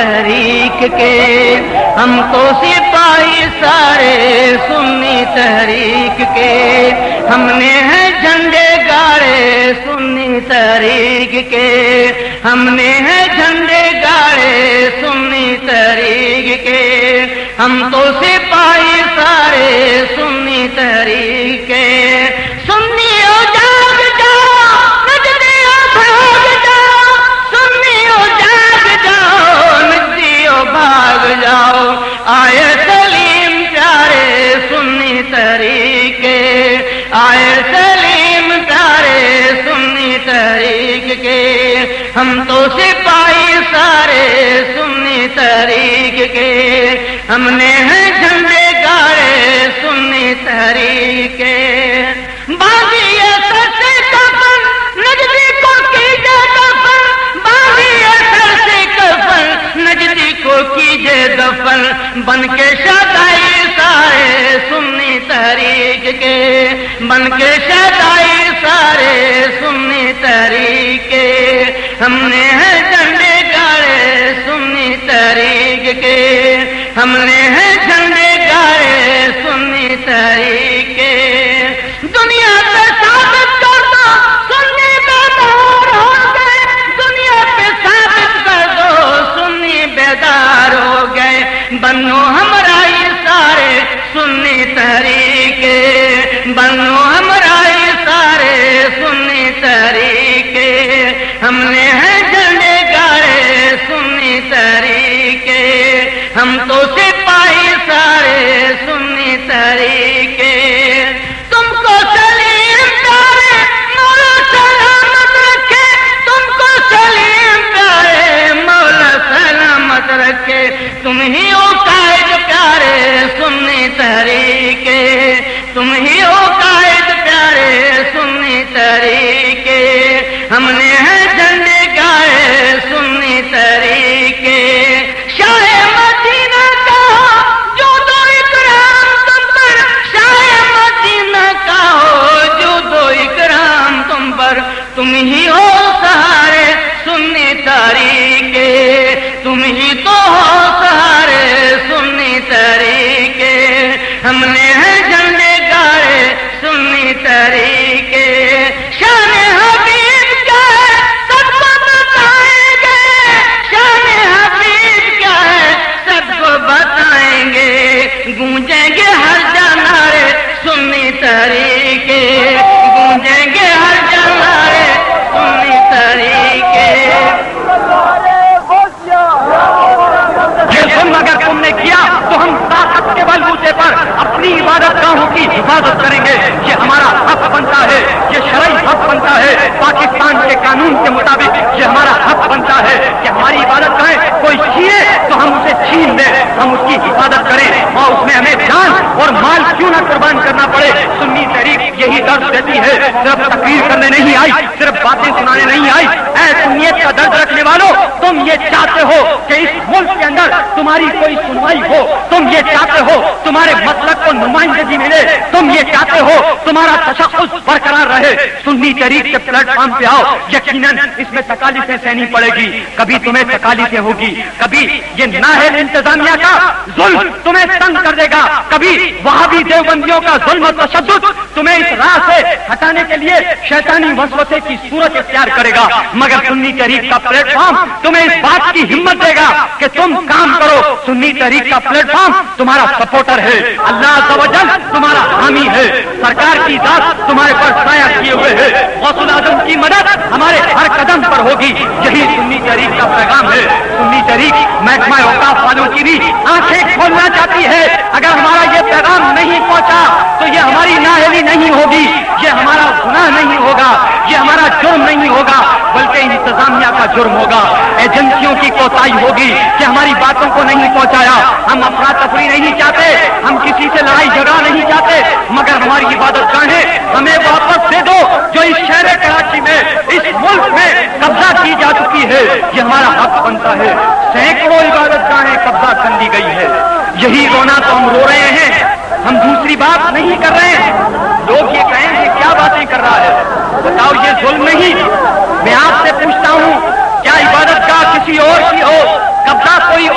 تحریک کے، ہم تو سپاہی سارے سنی تحریک کے، ہم نے ہیں جھنڈے گاڑے سنی تحریک کے، ہم نے ہیں جھنڈے گاڑے سنی تحریک کے، ہم تو سپاہی سارے سنی تحریک کے۔ سنیو جاگ جاؤ، نجدیو بھاگ جاؤ، سنیو جاگ جاؤ، نجدیو بھاگ جاؤ، آئے سلیم پیارے سنی تحریک کے، آئے سلیم پیارے سنی تحریک کے، ہم تو سپاہی سارے سنی تحریک کے، ہم نے ہیں جھنڈے گاڑے سنی تحریک کے۔ باغی سر سے کفن نجدی کو کیجے دفن، باغی سر سے کفن نجدی کو کیجے دفن، بن کے شادائی سارے سنی تحریک کے، بن کے شادائی سارے سنی تحریک کے، ہم نے ہیں جھنڈے گاڑے سنی تحریک کے، ہم نے ہیں جھنڈے گاڑے سنی تحریک کے۔ دنیا پہ ثابت کر دو سنی بیدار ہو گئے، دنیا پہ ثابت کر دو سنی بیدار ہو گئے، بنو ہمرائی سارے سنی تحریک کے، بنو ہمرائی سارے سنی تحریک کے، ہم نے ہیں جھنڈے گاڑے سنی تحریک کے، ہم تو سپاہی سارے سنی تحریک کے۔ تم کو سلیم پیارے مولا سلامت رکھے، تم کو سلیم پیارے مولا سلامت رکھے، تم ہی ہو قائد پیارے سنی تحریک کے، تم ہی ہو قائد پیارے سنی تحریک کے، ہم نے ہیں جھنڈے گاڑے سنی تحریک کے۔ شاہ مدینہ کا جو دو اکرام تم پر، شاہ مدینہ کا ہو جو دو اکرام تم پر، تم ہی ہو سہارے سنی تحریک کے، تم ہی تو ہو سہارے سنی تحریک کے، ہم نے ہیں جھنڈے گاڑے سنی تحریک کے۔ شان حبیب کیا ہے سب کو بتائیں گے، شان حبیب کیا ہے سب کو بتائیں گے، گونجیں گے ہر جانارے سنی تحریک کے، گونجیں گے ہر جانارے سنی تحریک کے۔ یہ ظلم اگر تم نے کیا تو ہم طاقت کے بلبوتے پر اپنی عبادت گاہوں کی حفاظت کریں گے، یہ ہمارا حق بنتا ہے، یہ شرعی حق بنتا ہے، پاکستان کے قانون کے مطابق یہ ہمارا حق بنتا ہے کہ ہماری عبادت گاہیں کوئی چھینے تو ہم اسے چھین دیں، ہم اس کی حفاظت کریں اور اس میں ہمیں جان اور مال کیوں نہ قربان کرنا پڑے۔ سنی تحریک یہی درد دیتی ہے، صرف تقریر کرنے نہیں آئی، صرف باتیں سنانے نہیں آئی۔ اے سنیت کا درد رکھنے والوں، تم یہ چاہتے ہو کہ اس ملک کے اندر تمہاری کوئی سنوائی ہو، تم یہ چاہتے ہو تمہارے مسلک کو نمائندگی ملے، تم یہ چاہتے ہو تمہارا تشخص برقرار رہے، سنی تحریک کے پلیٹ فارم پہ آؤ، یقیناً اس میں تکالیفیں سہنی پڑے گی، کبھی تمہیں تکالیفیں ہوگی، کبھی یہ نااہل انتظامیہ کا ظلم تمہیں تنگ کر دے گا، کبھی وہابی دیوبندیوں کا ظلم و تشدد تمہیں اس راہ سے ہٹانے کے لیے شیطانی وسوسے کی صورت اختیار کرے گا، مگر سنی تحریک کا پلیٹ فارم تمہیں اس بات کی ہمت دے گا کہ تم کام کرو۔ سنی تحریک کا پلیٹ فارم تمہارا سپورٹر ہے، اللہ عز و جل تمہارا حامی ہے، سرکار کی ذات تمہارے پر سایہ کیے ہوئے ہے، غوث الاعظم کی مدد ہمارے ہر قدم پر ہوگی، یہی سنی تحریک کا پیغام ہے۔ سنی تحریک محکمہ اوقاف والوں کی بھی آنکھیں کھولنا چاہتی ہے، اگر ہمارا یہ پیغام نہیں پہنچا تو یہ ہماری نااہلی نہیں ہوگی، یہ ہمارا گناہ نہیں ہوگا، یہ ہمارا جرم نہیں ہوگا، بلکہ انتظامیہ کا جرم ہوگا، ایجنسیوں کی کوتاہی ہوگی کہ ہماری باتوں کو نہیں پہنچایا۔ ہم افراتفری نہیں چاہتے، ہم کسی سے لڑائی جھگڑا نہیں چاہتے، مگر ہماری عبادت گاہیں ہمیں واپس دے دو جو اس شہر کراچی میں، اس ملک میں قبضہ کی جا چکی ہے، یہ ہمارا حق بنتا ہے۔ سینکڑوں عبادت گاہیں قبضہ کر لی گئی ہے، یہی رونا تو ہم رو رہے ہیں، ہم دوسری بات نہیں کر رہے ہیں۔ لوگ یہ کہیں کہ کیا باتیں کر رہا ہے، بتاؤ یہ ظلم نہیں؟ میں آپ سے پوچھتا ہوں، کیا عبادت گاہ کسی اور کی ہو، قبضہ کوئی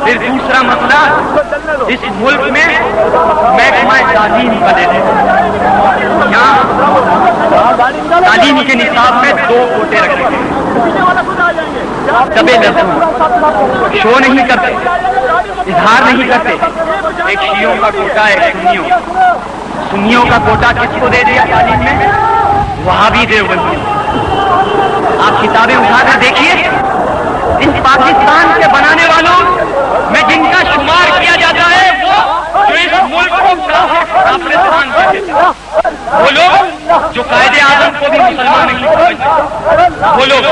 پھر دوسرا مسئلہ اس ملک میں محکمہ تعلیم کا لے لیں. یہاں تعلیم کے نصاب میں 2 کوٹے رکھے گئے. دبے لفظوں شو نہیں کرتے, اظہار نہیں کرتے. ایک شیعوں کا کوٹا ہے, ایک سنیوں کا کوٹا کس کو دے دیا تعلیم میں؟ وہابی دیوبندی. آپ کتابیں اٹھا کر دیکھیے, ان پاکستان کے بنانے والوں میں جن کا شمار کیا جاتا ہے وہ جو اس ملک کو کافرستان کہتے ہیں, وہ لوگ جو قائد اعظم کو بھی مسلمان نہیں سمجھتے, وہ لوگ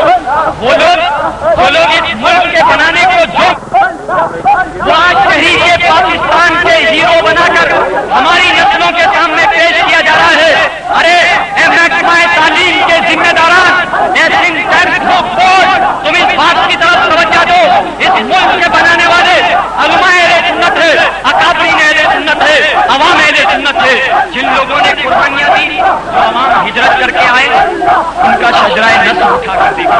اس ملک کے بنانے کو جو آج تحریک پاکستان کے ہیرو بنا کر ہماری نسلوں کے سامنے پیش کیا جا رہا ہے. ارے محکمہ تعلیم کے ذمہ داران, تم اس بات کی طرف توجہ دو, اس ملک کے بنانے والے علماء اہل سنت ہے, اکابرین اہل سنت ہے, عوام اہل سنت ہے. جن لوگوں نے قربانیاں دی, جو عوام ہجرت کر کے آئے, ان کا شجرائے نسل اٹھا کر دیکھا.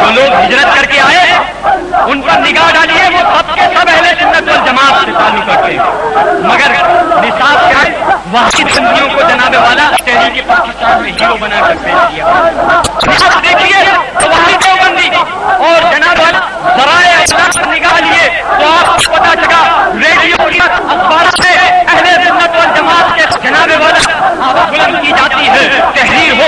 جو لوگ ہجرت کر کے آئے ان پر نگاہ ڈالیے, وہ سب کے سب اہل سنت والجماعت سے تعلق رکھتے ہیں, مگر نصاب کیا ہے؟ واحد بندیوں کو جناب والا تحریک پاکستان میں ہیرو بنا کر پیش کیا. آپ دیکھیے تو واحد دیوبندی اور جناب والا ذرائع ابلاغ پر نگاہ لیے تو آپ کو پتا چلا ریڈیو اخبارات میں اہل سنت والجماعت کے جناب والا آواز بلند کی جاتی ہے, تحریر ہو.